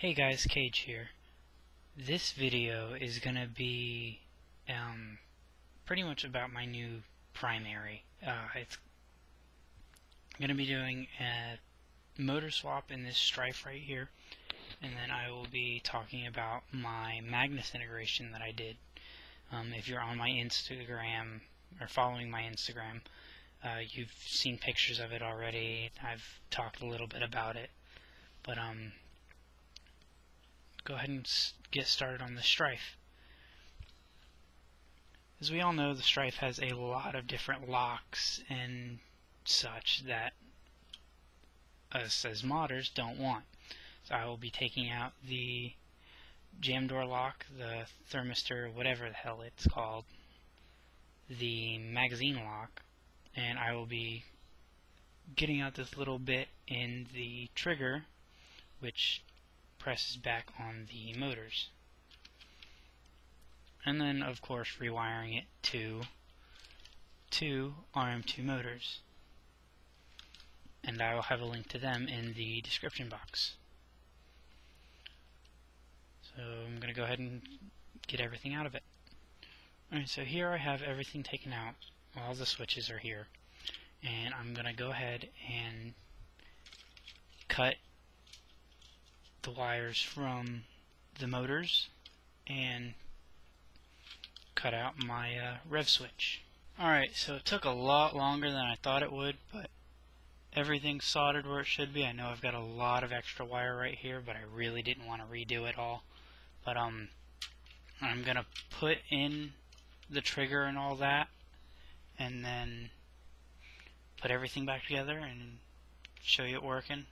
Hey guys, Cage here. This video is going to be pretty much about my new primary. It's going to be doing a motor swap in this Stryfe right here, and then I will be talking about my Magnus integration that I did. If you're on my Instagram or following my Instagram, you've seen pictures of it already. I've talked a little bit about it, but go ahead and get started on the Stryfe. As we all know, the Stryfe has a lot of different locks and such that us as modders don't want. So I will be taking out the jam door lock, the thermistor, whatever the hell it's called, the magazine lock, and I will be getting out this little bit in the trigger which presses back on the motors, and then of course rewiring it to two RM2 motors, and I will have a link to them in the description box. So I'm going to go ahead and get everything out of it. Alright, so here I have everything taken out. All the switches are here, and I'm going to go ahead and cut the wires from the motors and cut out my rev switch. Alright, so it took a lot longer than I thought it would, but everything's soldered where it should be. I know I've got a lot of extra wire right here, but I really didn't want to redo it all. But I'm gonna put in the trigger and all that, and then put everything back together and show you it working.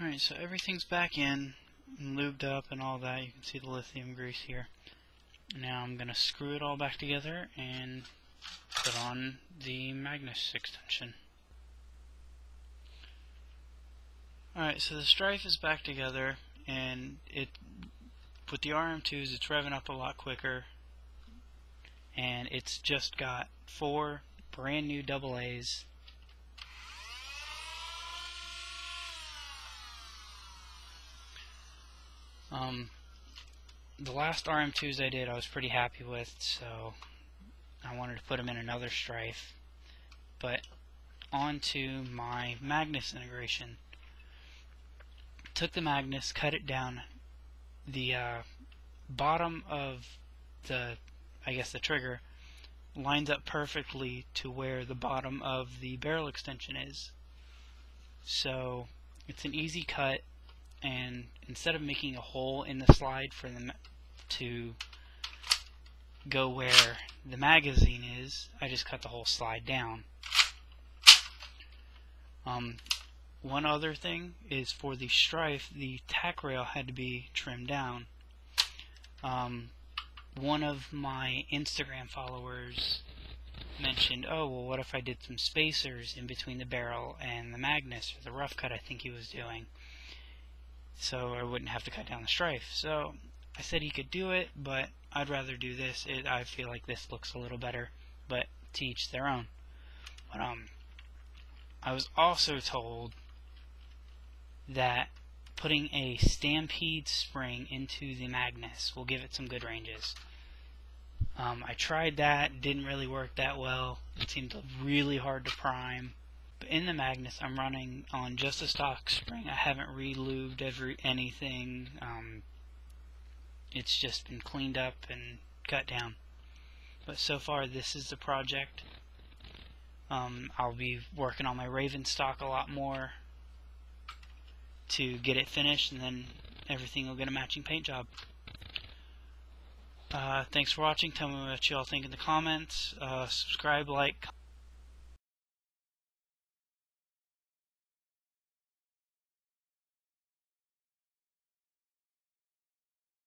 Alright, so everything's back in and lubed up and all that. You can see the lithium grease here. Now I'm going to screw it all back together and put on the Magnus extension. Alright, so the Stryfe is back together, and with the RM2s it's revving up a lot quicker, and it's just got 4 brand new AA's. The last RM2s I did I was pretty happy with, so I wanted to put them in another Stryfe. But on to my Magnus integration. Took the Magnus, cut it down. The bottom of the trigger lines up perfectly to where the bottom of the barrel extension is. So it's an easy cut, and instead of making a hole in the slide for them to go where the magazine is, I just cut the whole slide down. One other thing is, for the Stryfe, the tack rail had to be trimmed down. One of my Instagram followers mentioned, oh, well, what if I did some spacers in between the barrel and the Magnus, or the rough cut I think he was doing, so I wouldn't have to cut down the Stryfe. So I said he could do it, but I'd rather do this. I feel like this looks a little better, but to each their own. But I was also told that putting a Stampede spring into the Magnus will give it some good ranges. I tried that, didn't really work that well. It seemed really hard to prime. But in the Magnus, I'm running on just a stock spring. I haven't re-lubed anything. It's just been cleaned up and cut down. But so far, this is the project. I'll be working on my Raven stock a lot more to get it finished, and then everything will get a matching paint job. Thanks for watching. Tell me what you all think in the comments. Subscribe, like,